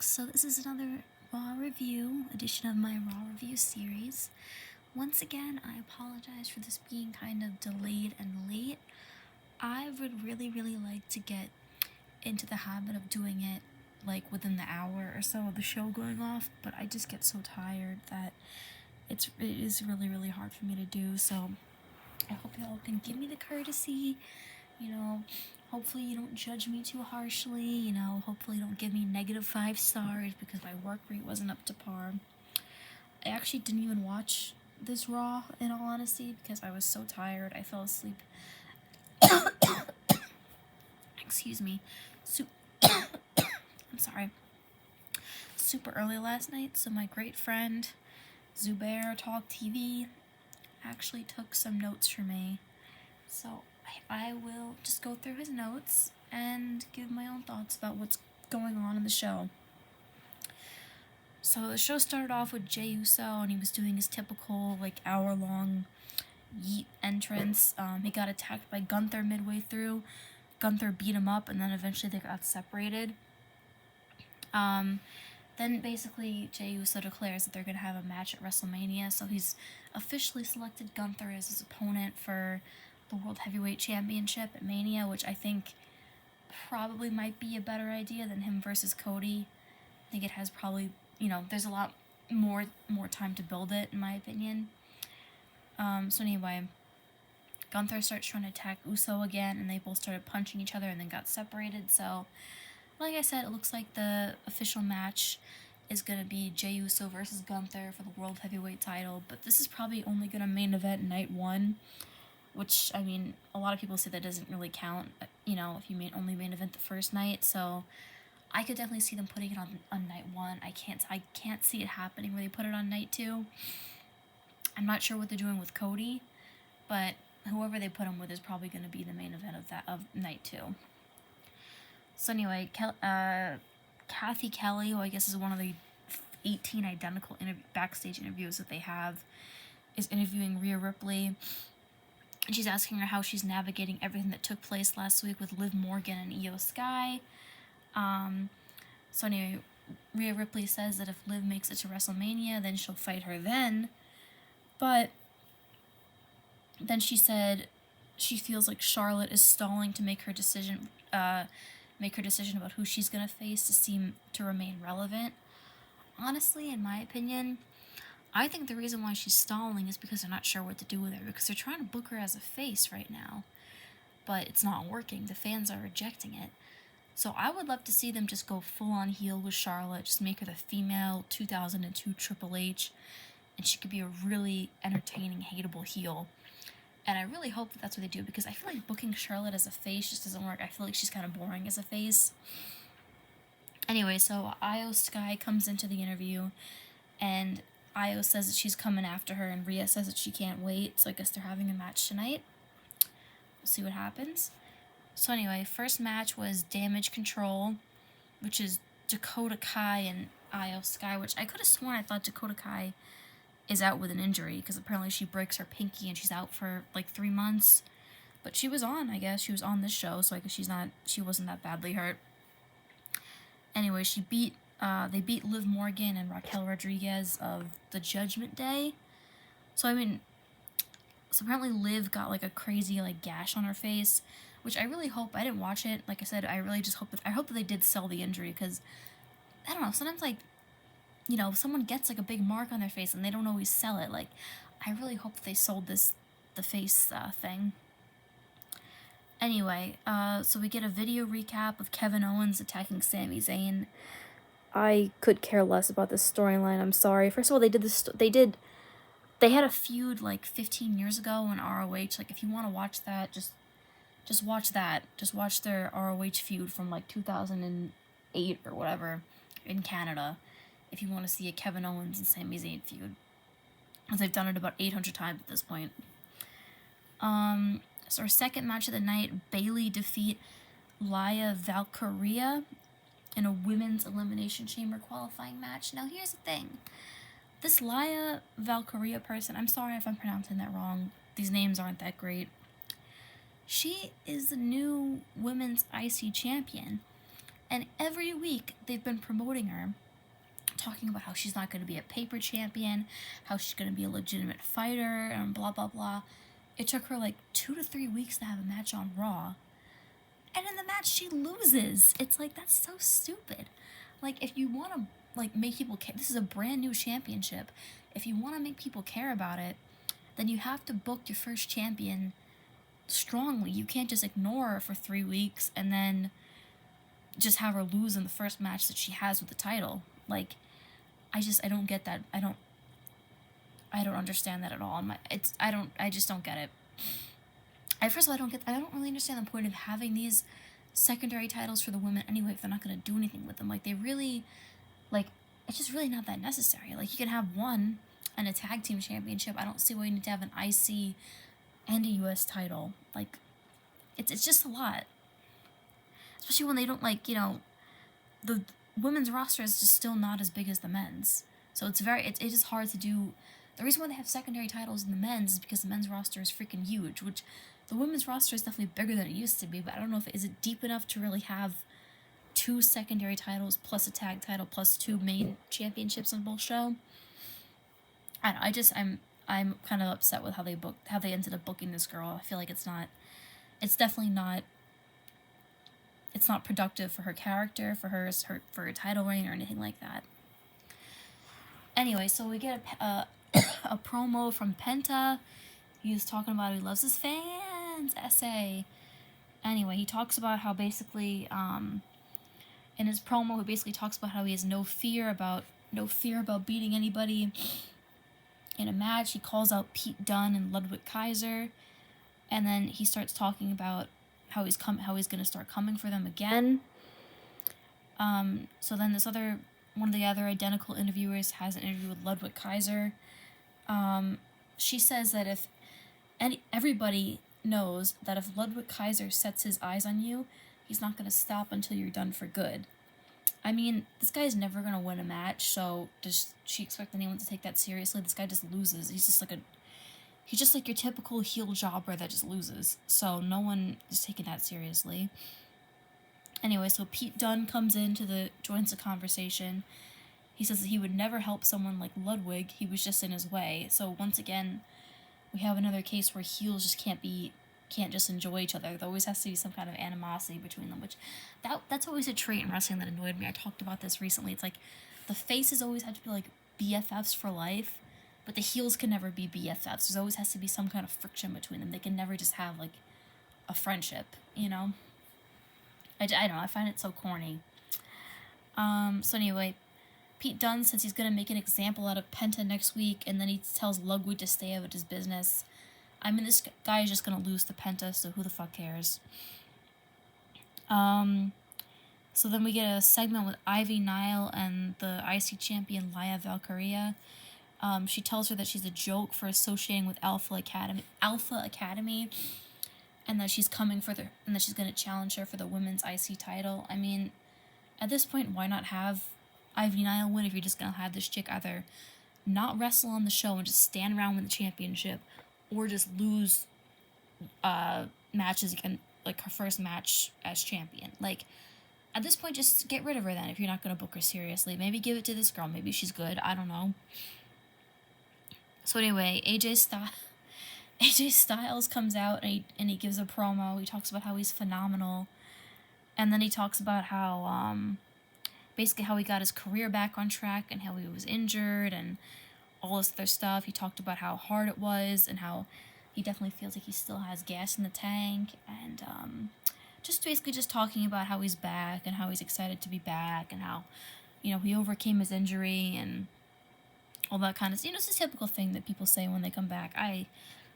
So this is another Raw review edition of my Raw review series. Once again, I apologize for this being kind of delayed and late. I would really like to get into the habit of doing it like within the hour or so of the show going off, but I just get so tired that it is really hard for me to do. So I hope y'all can give me the courtesy, hopefully you don't judge me too harshly, hopefully you don't give me -5 stars because my work rate wasn't up to par. I actually didn't even watch this Raw, in all honesty, because I was so tired. I fell asleep. Excuse me. I'm sorry. Super early last night, so my great friend, Zubair Talk TV, actually took some notes for me. So I will just go through his notes and give my own thoughts about what's going on in the show. So the show started off with Jey Uso, and he was doing his typical hour-long yeet entrance. He got attacked by Gunther midway through. Gunther beat him up, and then eventually they got separated. Then basically Jey Uso declares that they're going to have a match at WrestleMania, so he's officially selected Gunther as his opponent for the World Heavyweight Championship at Mania, which I think probably might be a better idea than him versus Cody. I think it has probably, there's a lot more time to build it, in my opinion. So anyway, Gunther starts trying to attack Uso again, and they both started punching each other and then got separated. So, like I said, it looks like the official match is going to be Jey Uso versus Gunther for the World Heavyweight title, but this is probably only going to main event night 1, which, I mean, a lot of people say that doesn't really count, if you only main event the first night, so I could definitely see them putting it on night 1. I can't see it happening where they put it on night 2. I'm not sure what they're doing with Cody, but whoever they put him with is probably going to be the main event of night 2. So anyway, Kathy Kelly, who I guess is one of the 18 identical backstage interviews that they have, is interviewing Rhea Ripley, and she's asking her how she's navigating everything that took place last week with Liv Morgan and Io Sky. So anyway, Rhea Ripley says that if Liv makes it to WrestleMania, then she'll fight her then. But then she said she feels like Charlotte is stalling to make her decision about who she's gonna face to seem to remain relevant. Honestly, in my opinion, I think the reason why she's stalling is because they're not sure what to do with her, because they're trying to book her as a face right now, but it's not working. The fans are rejecting it. So I would love to see them just go full-on heel with Charlotte, just make her the female 2002 Triple H, and she could be a really entertaining, hateable heel. And I really hope that that's what they do, because I feel like booking Charlotte as a face just doesn't work. I feel like she's kind of boring as a face. Anyway, so Io Sky comes into the interview, and Io says that she's coming after her, and Rhea says that she can't wait, so I guess they're having a match tonight. We'll see what happens. So anyway, first match was Damage Control, which is Dakota Kai and Io Sky, which I could have sworn I thought Dakota Kai is out with an injury, because apparently she breaks her pinky and she's out for 3 months. But she was on, I guess. She was on this show, so I guess she wasn't that badly hurt. Anyway, they beat Liv Morgan and Raquel Rodriguez of the Judgment Day. So apparently Liv got a crazy gash on her face, which I really hope, I didn't watch it, like I said, I really just hope that they did sell the injury, because, I don't know, sometimes someone gets a big mark on their face and they don't always sell it. I really hope that they sold the face thing. Anyway, so we get a video recap of Kevin Owens attacking Sami Zayn. I could care less about this storyline, I'm sorry. First of all, they had a feud 15 years ago on ROH. If you want to watch that, just watch that. Just watch their ROH feud from 2008 or whatever in Canada, if you want to see a Kevin Owens and Sami Zayn feud, as they've done it about 800 times at this point. So our second match of the night, Bayley defeat Laya Valkyria in a women's Elimination Chamber qualifying match. Now here's the thing. This Laya Valkyria person, I'm sorry if I'm pronouncing that wrong. These names aren't that great. She is the new women's IC champion. And every week they've been promoting her, talking about how she's not going to be a paper champion, how she's going to be a legitimate fighter, and blah, blah, blah. It took her like 2 to 3 weeks to have a match on Raw. And in the match, she loses. It's like, that's so stupid. Like, if you want to, like, make people care, this is a brand new championship. If you want to make people care about it, then you have to book your first champion strongly. You can't just ignore her for 3 weeks and then just have her lose in the first match that she has with the title. Like, I don't get that. I don't understand that at all. I just don't get it. First of all, I don't really understand the point of having these secondary titles for the women anyway if they're not going to do anything with them. Like, they really, like, it's just really not that necessary. Like, you can have one and a tag team championship. I don't see why you need to have an IC and a US title. Like, it's just a lot. Especially when they don't, like, you know, the women's roster is just still not as big as the men's. So it is hard to do. The reason why they have secondary titles in the men's is because the men's roster is freaking huge, which the women's roster is definitely bigger than it used to be, but I don't know if is it deep enough to really have 2 secondary titles plus a tag title plus 2 main championships on both show. I don't know, I'm kind of upset with how they ended up booking this girl. I feel like it's definitely not productive for her character, for her title reign or anything like that. Anyway, so we get a promo from Penta. He's talking about he loves his fans essay. Anyway, he talks about how basically in his promo he basically talks about how he has no fear about beating anybody in a match. He calls out Pete Dunne and Ludwig Kaiser, and then he starts talking about how he's going to start coming for them again. So then one of the other identical interviewers has an interview with Ludwig Kaiser. She says that everybody knows that if Ludwig Kaiser sets his eyes on you, he's not going to stop until you're done for good. I mean, this guy's never going to win a match, so does she expect anyone to take that seriously? This guy just loses. He's just like your typical heel jobber that just loses. So no one is taking that seriously. Anyway, so Pete Dunne joins the conversation. He says that he would never help someone like Ludwig. He was just in his way. So once again, we have another case where heels just can't just enjoy each other. There always has to be some kind of animosity between them, which that's always a trait in wrestling that annoyed me. I talked about this recently. It's like the faces always have to be like BFFs for life, but the heels can never be BFFs. There always has to be some kind of friction between them. They can never just have like a friendship, you know? I don't know, I find it so corny. So anyway, Pete Dunne says he's going to make an example out of Penta next week, and then he tells Ludwig to stay out of his business. I mean, this guy is just going to lose to Penta, so who the fuck cares? So then we get a segment with Ivy Nile and the IC champion Laya Valkyria. She tells her that she's a joke for associating with Alpha Academy, and that she's going to challenge her for the women's IC title. I mean, at this point, why not have Ivy Nile win if you're just going to have this chick either not wrestle on the show and just stand around with the championship, or just lose matches again, like her first match as champion. Like, at this point, just get rid of her then if you're not going to book her seriously. Maybe give it to this girl. Maybe she's good. I don't know. So anyway, AJ Styles comes out and he gives a promo. He talks about how he's phenomenal. And then he talks about how, basically how he got his career back on track and how he was injured and all this other stuff. He talked about how hard it was and how he definitely feels like he still has gas in the tank. And just basically just talking about how he's back and how he's excited to be back and how, you know, he overcame his injury and all that kind of stuff. You know, it's a typical thing that people say when they come back. I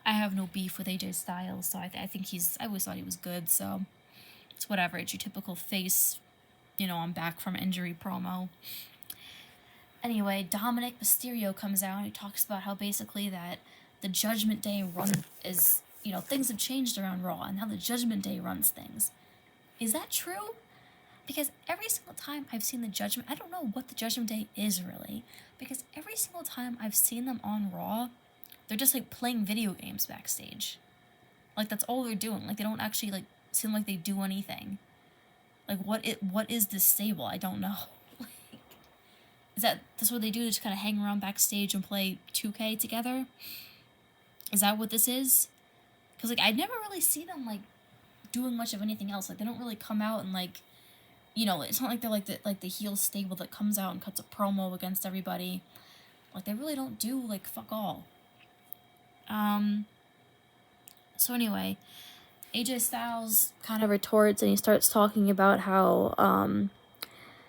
have no beef with AJ Styles, so I think I always thought he was good, so it's whatever. It's your typical face, you know, I'm back from injury promo. Anyway, Dominic Mysterio comes out and he talks about how basically that the Judgment Day run is, you know, things have changed around Raw and how the Judgment Day runs things. Is that true? Because every single time I've seen the Judgment, I don't know what the Judgment Day is really, because every single time I've seen them on Raw, they're just like playing video games backstage. Like, that's all they're doing. Like, they don't actually like seem like they do anything. Like, what is this stable? I don't know. That's what they do? Just kind of hang around backstage and play 2K together? Is that what this is? Because, like, I never really see them, like, doing much of anything else. Like, they don't really come out and, like, you know, it's not like they're like the heel stable that comes out and cuts a promo against everybody. Like, they really don't do, like, fuck all. So anyway, AJ Styles kind of retorts and he starts talking about how,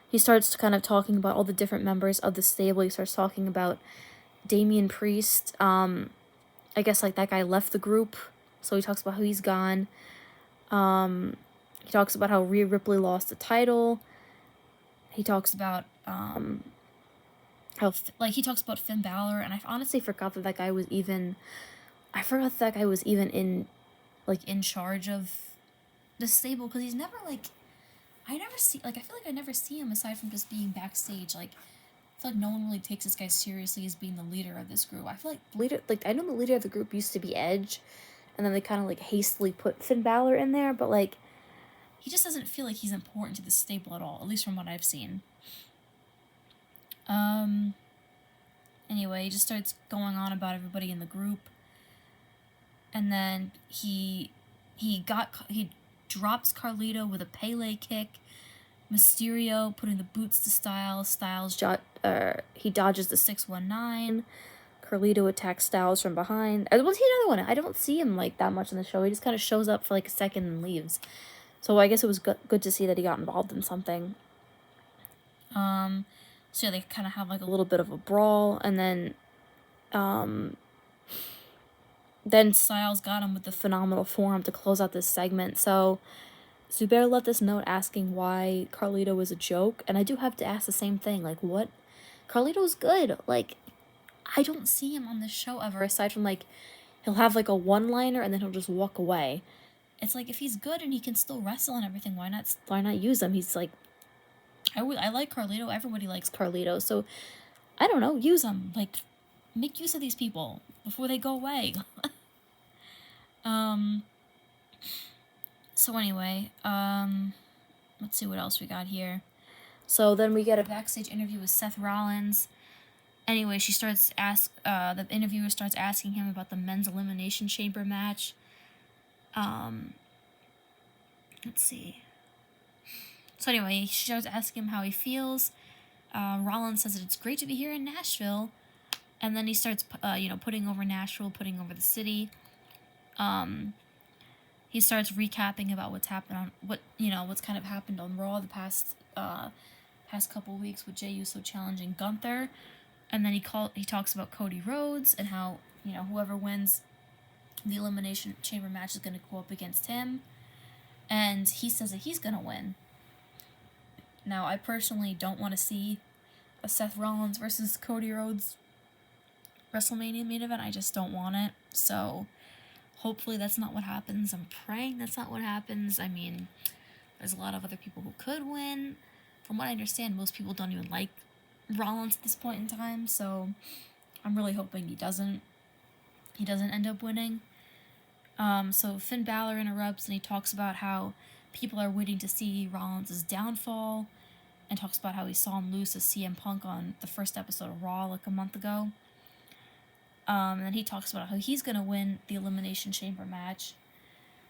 he starts kind of talking about all the different members of the stable. He starts talking about Damian Priest. I guess, like, that guy left the group, so he talks about how he's gone. He talks about how Rhea Ripley lost the title. He talks about, he talks about Finn Balor, and I honestly forgot that guy was even, in, like, in charge of the stable, because he's never, like, I feel like I never see him aside from just being backstage. Like, I feel like no one really takes this guy seriously as being the leader of this group. I feel like I know the leader of the group used to be Edge, and then they kind of, like, hastily put Finn Balor in there, but, like, he just doesn't feel like he's important to the stable at all, at least from what I've seen. Anyway, he just starts going on about everybody in the group, and then he drops Carlito with a Pele kick. Mysterio putting the boots to Styles. He dodges the 619. Carlito attacks Styles from behind. What's another one? I don't see him, like, that much in the show. He just kind of shows up for, like, a second and leaves. So I guess it was good to see that he got involved in something. So yeah, they kind of have, like, a little bit of a brawl, and then Styles got him with the phenomenal forearm to close out this segment. So Zubair left this note asking why Carlito was a joke, and I do have to ask the same thing. Like, what? Carlito's good. Like, I don't see him on this show ever, aside from, like, he'll have, like, a one-liner, and then he'll just walk away. It's like, if he's good and he can still wrestle and everything, why not use him? He's like, I like Carlito. Everybody likes Carlito. So, I don't know, use him. Like, make use of these people before they go away. So anyway, let's see what else we got here. So then we get a backstage interview with Seth Rollins. Anyway, the interviewer starts asking him about the men's elimination chamber match. Let's see. So anyway, she starts asking him how he feels. Rollins says that it's great to be here in Nashville. And then he starts, putting over Nashville, putting over the city. He starts recapping about what's happened what's kind of happened on Raw the past couple weeks with Jey Uso challenging Gunther. And then he talks about Cody Rhodes and how, whoever wins the Elimination Chamber match is going to go up against him. And he says that he's going to win. Now, I personally don't want to see a Seth Rollins versus Cody Rhodes WrestleMania main event. I just don't want it. So, hopefully that's not what happens. I'm praying that's not what happens. I mean, there's a lot of other people who could win. From what I understand, most people don't even like Rollins at this point in time. So, I'm really hoping he doesn't end up winning. So Finn Balor interrupts and he talks about how people are waiting to see Rollins' downfall, and talks about how he saw him lose to CM Punk on the first episode of Raw like a month ago. And then he talks about how he's going to win the Elimination Chamber match.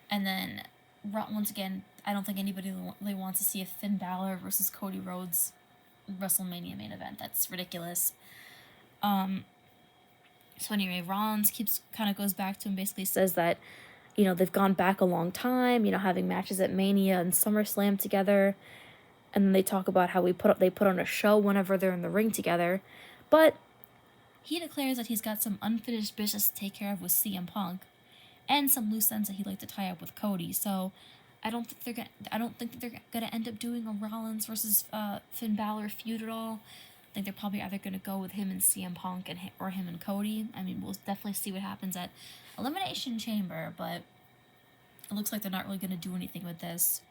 And then, once again, I don't think anybody really wants to see a Finn Balor versus Cody Rhodes WrestleMania main event. That's ridiculous. So anyway, Rollins goes back to him, basically says that, they've gone back a long time, having matches at Mania and SummerSlam together. And then they talk about how they put on a show whenever they're in the ring together. But he declares that he's got some unfinished business to take care of with CM Punk, and some loose ends that he'd like to tie up with Cody. So I don't think they're gonna end up doing a Rollins versus Finn Balor feud at all. I think they're probably either going to go with him and CM Punk or him and Cody. I mean, we'll definitely see what happens at Elimination Chamber, but it looks like they're not really going to do anything with this.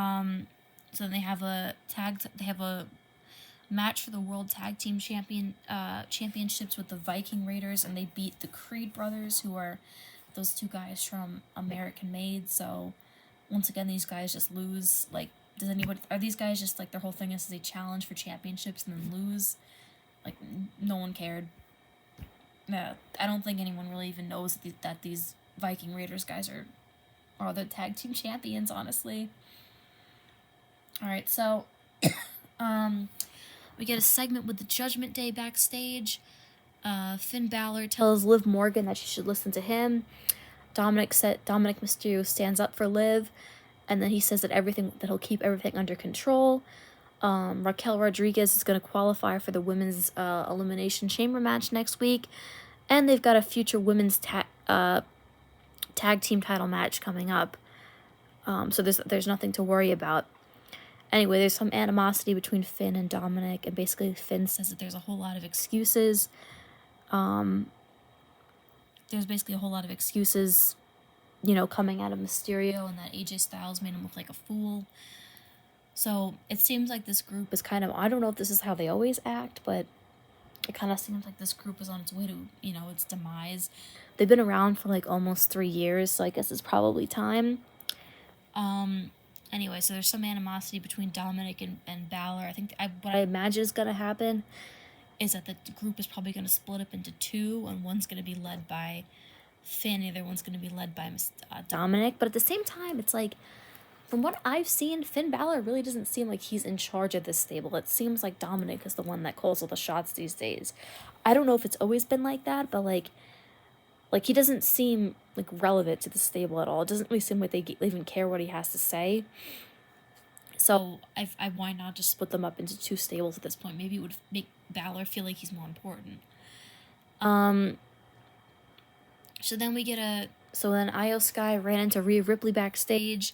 So then they have a match for the World Tag Team Championships with the Viking Raiders, and they beat the Creed brothers, who are those two guys from American Made. So once again, these guys just lose. Like, are these guys just, like, their whole thing is they challenge for championships and then lose? Like, no one cared. I don't think anyone really even knows that these Viking Raiders guys are the tag team champions, honestly. Alright, so, we get a segment with the Judgment Day backstage. Finn Balor tells Liv Morgan that she should listen to him. Dominic Mysterio stands up for Liv, and then he says that he'll keep everything under control. Raquel Rodriguez is going to qualify for the women's Elimination Chamber match next week, and they've got a future women's tag team title match coming up. So there's nothing to worry about. Anyway, there's some animosity between Finn and Dominic, and basically Finn says that there's a whole lot of excuses. There's basically a whole lot of excuses, coming out of Mysterio, and that AJ Styles made him look like a fool. So it seems like this group is kind of, I don't know if this is how they always act, but it kind of seems like this group is on its way to, its demise. They've been around for like almost 3 years, so I guess it's probably time. Anyway, so there's some animosity between Dominic and Balor. I think what I imagine is going to happen is that the group is probably going to split up into two, and one's going to be led by Finn, the other one's going to be led by Dominic. But at the same time, it's like, from what I've seen, Finn Balor really doesn't seem like he's in charge of this stable. It seems like Dominic is the one that calls all the shots these days. I don't know if it's always been like that, but like he doesn't seem like relevant to the stable at all. It doesn't really seem like they even care what he has to say. So why not just split them up into two stables at this point? Maybe it would make Balor feel like he's more important. So then then Io Sky ran into Rhea Ripley backstage,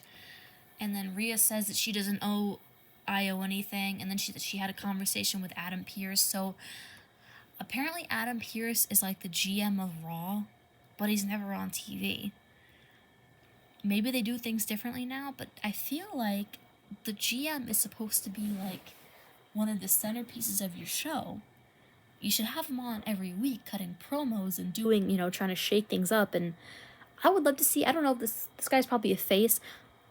and then Rhea says that she doesn't owe Io anything, and then she had a conversation with Adam Pearce. So apparently Adam Pearce is like the GM of Raw, but he's never on TV. Maybe they do things differently now, but I feel like the GM is supposed to be like one of the centerpieces of your show. You should have him on every week cutting promos and doing, trying to shake things up. And I would love to see, I don't know if this guy's probably a face.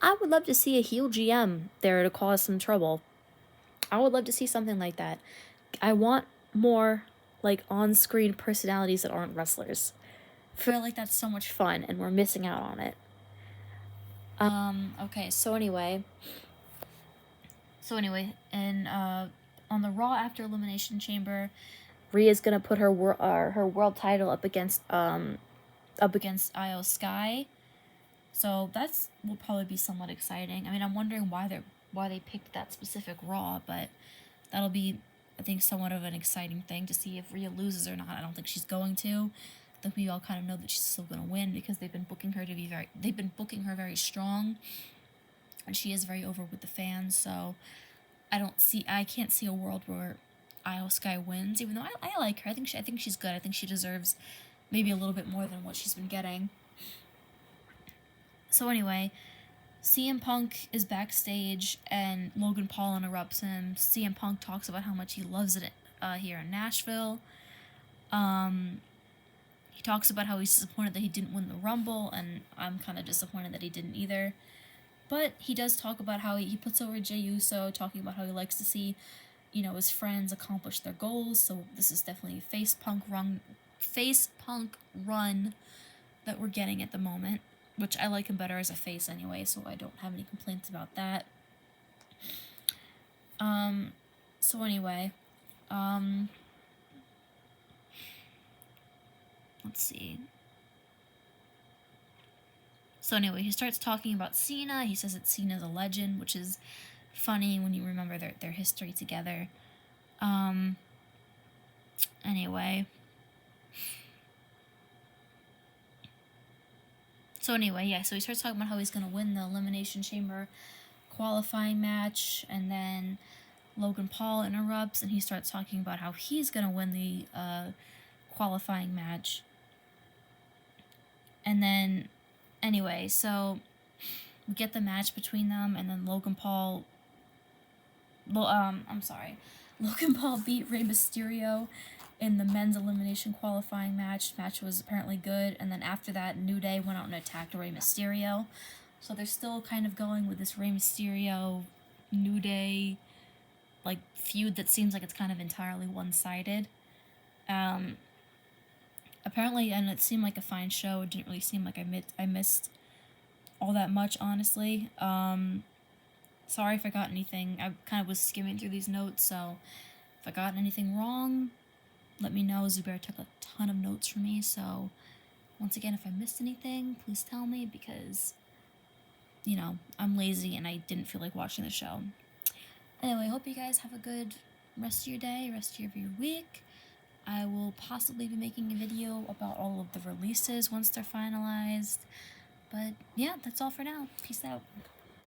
I would love to see a heel GM there to cause some trouble. I would love to see something like that. I want more like on-screen personalities that aren't wrestlers. I feel like that's so much fun and we're missing out on it. Okay, so anyway, and on the Raw after Elimination Chamber, Rhea's gonna put her world title up against Io Sky, so will probably be somewhat exciting. I mean, I'm wondering why they picked that specific Raw, but that'll be, I think, somewhat of an exciting thing to see if Rhea loses or not. I don't think she's going to. I think we all kind of know that she's still gonna win because they've been booking her very strong, and she is very over with the fans. So I can't see a world where Io Sky wins, even though I like her. I think she's good. I think she deserves maybe a little bit more than what she's been getting. So anyway, CM Punk is backstage and Logan Paul interrupts him. CM Punk talks about how much he loves it here in Nashville. He talks about how he's disappointed that he didn't win the Rumble, and I'm kind of disappointed that he didn't either. But he does talk about how he puts over Jey Uso, talking about how he likes to see, his friends accomplish their goals. So this is definitely a face punk run that we're getting at the moment, which I like him better as a face anyway, so I don't have any complaints about that. So anyway, let's see. So anyway, he starts talking about Cena. He says that Cena's a legend, which is funny when you remember their history together. Anyway. So he starts talking about how he's going to win the Elimination Chamber qualifying match, and then Logan Paul interrupts, and he starts talking about how he's going to win the qualifying match. And then, anyway, so we get the match between them, and then Logan Paul beat Rey Mysterio in the men's elimination qualifying match. Match was apparently good, and then after that, New Day went out and attacked Rey Mysterio. So they're still kind of going with this Rey Mysterio, New Day, like, feud that seems like it's kind of entirely one-sided. Apparently, and it seemed like a fine show. It didn't really seem like I missed all that much, honestly. Sorry if I got anything. I kind of was skimming through these notes, so if I got anything wrong, let me know. Zubair took a ton of notes for me, so once again, if I missed anything, please tell me, because, you know, I'm lazy and I didn't feel like watching the show. Anyway, I hope you guys have a good rest of your day, rest of your week. I will possibly be making a video about all of the releases once they're finalized. But yeah, that's all for now. Peace out.